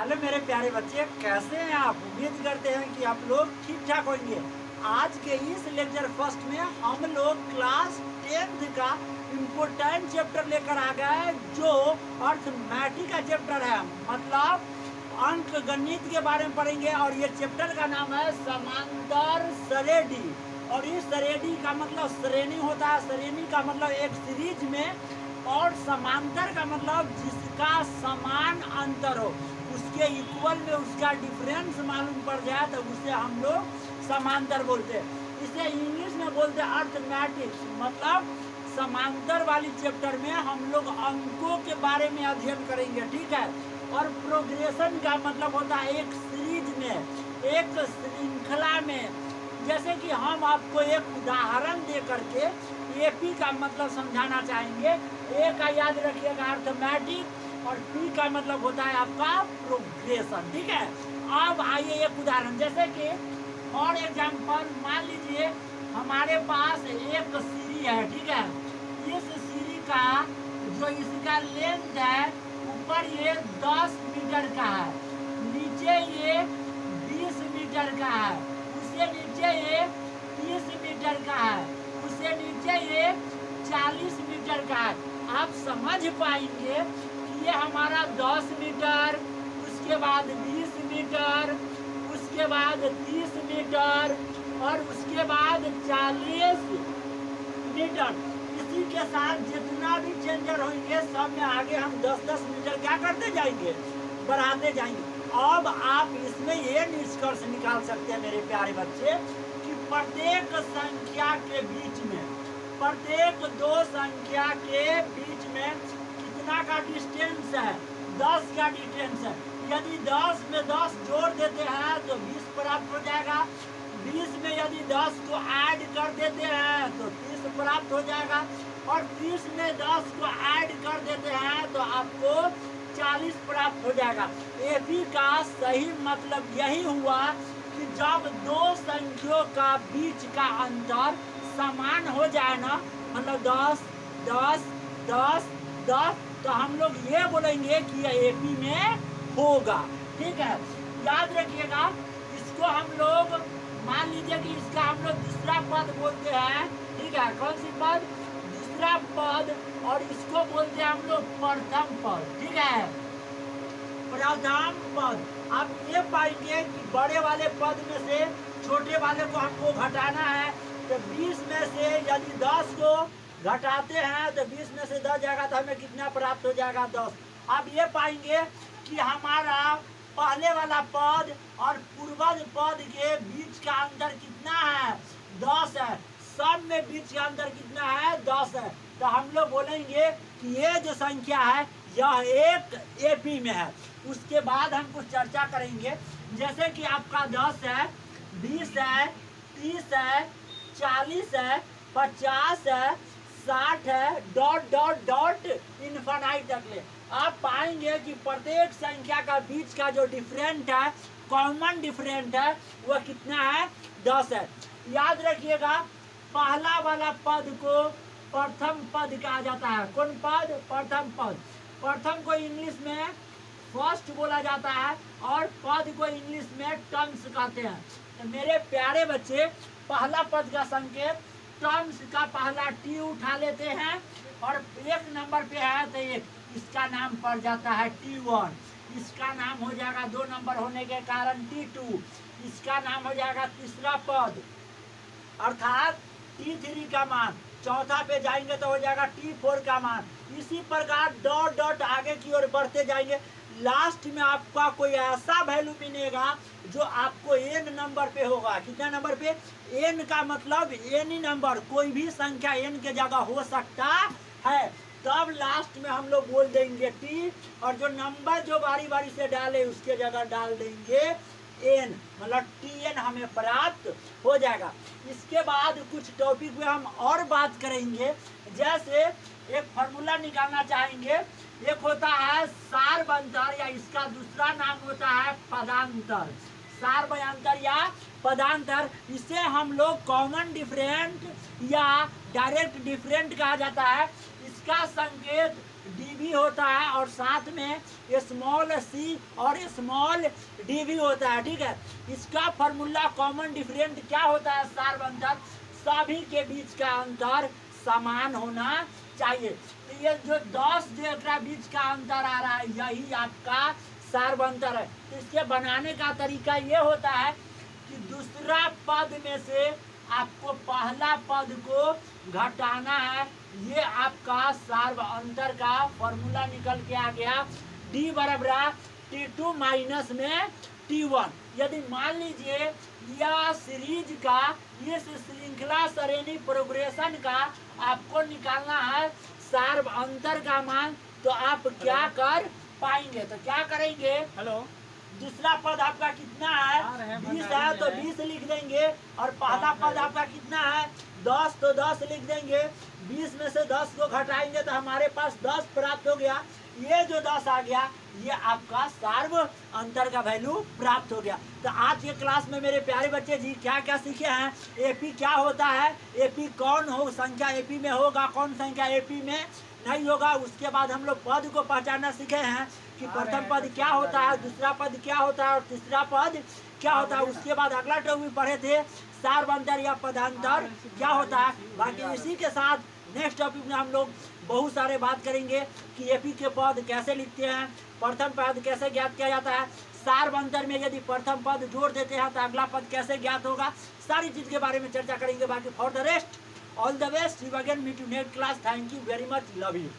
Hello मेरे प्यारे बच्चे, कैसे हैं आप? उम्मीद करते हैं कि आप लोग ठीक ठाक होंगे। आज के इस लेक्चर फर्स्ट में हम लोग क्लास 10th का इम्पोर्टेंट चैप्टर लेकर आ गए जो अर्थमेटिक का चैप्टर है, मतलब अंक गणित के बारे में पढ़ेंगे। और ये चैप्टर का नाम है समांतर श्रेणी। और इस श्रेणी का मतलब श्रेणी होता है, श्रेणी का मतलब एक सीरीज में, और समांतर का मतलब जिसका समान अंतर हो, उसके इक्वल में उसका डिफरेंस मालूम पड़ जाए तो उसे हम लोग समांतर बोलते हैं। इसे इंग्लिश में बोलते हैं अर्थमेटिक्स। मतलब समांतर वाली चैप्टर में हम लोग अंकों के बारे में अध्ययन करेंगे, ठीक है। और प्रोग्रेशन का मतलब होता है एक सीरीज में, एक श्रृंखला में। जैसे कि हम आपको एक उदाहरण दे करके एपी का मतलब समझाना चाहेंगे। ए का याद रखिएगा अर्थमेटिक, और पी का मतलब होता है आपका प्रोग्रेशन, ठीक है। अब आइए एक उदाहरण, जैसे कि फॉर एग्जाम्पल मान लीजिए हमारे पास एक सीढ़ी है, ठीक है। इस सीढ़ी का जो इसका लेंथ है, ऊपर ये 10 मीटर का है, नीचे ये 20 मीटर का है, उससे नीचे ये 30 मीटर का है, उससे नीचे ये 40 मीटर का है। आप समझ पाएंगे कि ये हमारा 10 मीटर, उसके बाद 20 मीटर, उसके बाद 30 मीटर, और उसके बाद 40 मीटर। इसी के साथ जितना भी चेंजर होंगे सब में आगे हम 10-10 मीटर क्या करते जाएंगे, बढ़ाते जाएंगे। अब आप इसमें ये निष्कर्ष निकाल सकते हैं मेरे प्यारे बच्चे कि प्रत्येक संख्या के बीच में, प्रत्येक दो संख्या के बीच में कितना का डिस्टेंस है, 10 का डिस्टेंस है। यदि 10 में 10 जोड़ देते हैं तो 20 प्राप्त हो जाएगा। 20 में यदि 10 को ऐड कर देते हैं तो 30 प्राप्त हो जाएगा। और 30 में 10 को ऐड कर देते हैं तो आपको 40 प्राप्त हो जाएगा। एपी का सही मतलब यही हुआ कि जब दो संख्याओं का बीच का अंतर समान हो जाए ना, मतलब 10, 10, 10, 10, तो हम लोग ये बोलेंगे कि यह एपी में होगा, ठीक है। याद रखिएगा, इसको हम लोग मान लीजिए कि इसका हम लोग दूसरा पद बोलते हैं, ठीक है। कौन सी पद? दूसरा पद। और इसको बोलते हैं हम लोग प्रथम पद, ठीक है, प्रथम पद। आप ये पाएंगे कि बड़े वाले पद में से छोटे वाले को हमको घटाना है, तो 20 में से यदि 10 को घटाते हैं तो 20 में से 10 जाएगा तो हमें कितना प्राप्त हो जाएगा, 10। आप ये पाएंगे कि हमारा पहले वाला पद और पूर्वज पद के बीच का अंतर कितना है, 10 है। सब में बीच का अंतर कितना है, 10 है। तो हम लोग बोलेंगे कि ये जो संख्या है यह एक एपी में है। उसके बाद हम कुछ चर्चा करेंगे, जैसे कि आपका 10 है, 20 है, 30 है, 40 है, 50 है, 60 है, डॉट डॉट डॉट इन्फिनिटी तक ले। आप पाएंगे कि प्रत्येक संख्या का बीच का जो डिफरेंट है, कॉमन डिफरेंट है, वह कितना है, 10 है। याद रखिएगा, पहला वाला पद को प्रथम पद कहा जाता है। कौन पद? प्रथम पद। प्रथम को इंग्लिश में फर्स्ट बोला जाता है और पद को इंग्लिश में टर्म्स कहते हैं। तो मेरे प्यारे बच्चे, पहला पद का संकेत टर्म्स का पहला टी उठा लेते हैं, और एक नंबर पे है तो एक, इसका नाम पड़ जाता है T1। इसका नाम हो जाएगा 2 नंबर होने के कारण T2। इसका नाम हो जाएगा तीसरा पद, अर्थात T3 का मान। चौथा पे जाएंगे तो हो जाएगा T4 का मान। इसी प्रकार डॉट डॉट आगे की ओर बढ़ते जाएंगे। लास्ट में आपका कोई ऐसा वैल्यू मिलेगा जो आपको एन नंबर पे होगा। कितना नंबर पे? एन का मतलब एनी नंबर, कोई भी संख्या एन के जगह हो सकता है। तब लास्ट में हम लोग बोल देंगे टी, और जो नंबर जो बारी बारी से डाले उसके जगह डाल देंगे एन, मतलब टीएन हमें प्राप्त हो जाएगा। इसके बाद कुछ टॉपिक में हम और बात करेंगे, जैसे एक फार्मूला निकालना चाहेंगे। एक होता है सारबंतर, या इसका दूसरा नाम होता है पदांतर। सारबंतर या पदांतर, इसे हम लोग कॉमन डिफरेंट या डायरेक्ट डिफरेंट कहा जाता है। इसका संकेत डी भी होता है और साथ में स्मॉल सी और स्मॉल डी भी होता है, ठीक है। इसका फॉर्मूला कॉमन डिफरेंट क्या होता है, सार्व अंतर, सभी के बीच का अंतर समान होना चाहिए। तो ये जो 10 जो बीच का अंतर आ रहा है यही आपका सार्व अंतर है। तो इसके बनाने का तरीका ये होता है कि दूसरा पद में से आपको पहला पद को घटाना है। ये आपका सार्व अंतर का फॉर्मूला निकल के आ गया, डी बराबर T2 माइनस में T1। यदि मान लीजिए यह सीरीज का, इस श्रृंखला श्रेणी प्रोग्रेशन का आपको निकालना है सार्व अंतर का मान, तो आप क्या कर पाएंगे, तो क्या करेंगे, हेलो, दूसरा पद आपका कितना है, 20 है तो 20 लिख देंगे, और पहला पद आपका कितना है 10, तो 10 लिख देंगे। 20 में से 10 को घटाएंगे तो हमारे पास 10 प्राप्त हो गया। ये जो 10 आ गया ये आपका सार्व अंतर का वैल्यू प्राप्त हो गया। तो आज के क्लास में मेरे प्यारे बच्चे जी क्या क्या सीखे हैं, एपी क्या होता है, एपी कौन हो संख्या एपी में होगा, कौन संख्या एपी में नहीं होगा। उसके बाद हम लोग पद को पहचानना सीखे हैं कि प्रथम पद क्या होता है, दूसरा पद क्या होता है और तीसरा पद क्या होता है। उसके बाद अगला टॉपिक पढ़े थे सार्व अंतर या पदांतर क्या होता है। बाकी इसी के साथ नेक्स्ट टॉपिक में हम लोग बहुत सारे बात करेंगे कि एपी के पद कैसे लिखते हैं, प्रथम पद कैसे ज्ञात किया जाता है, सार्व अंतर में यदि प्रथम पद जोड़ देते हैं तो अगला पद कैसे ज्ञात होगा, सारी चीज के बारे में चर्चा करेंगे। बाकी for the rest all the best, you again meet you next class, thank you very much, love you.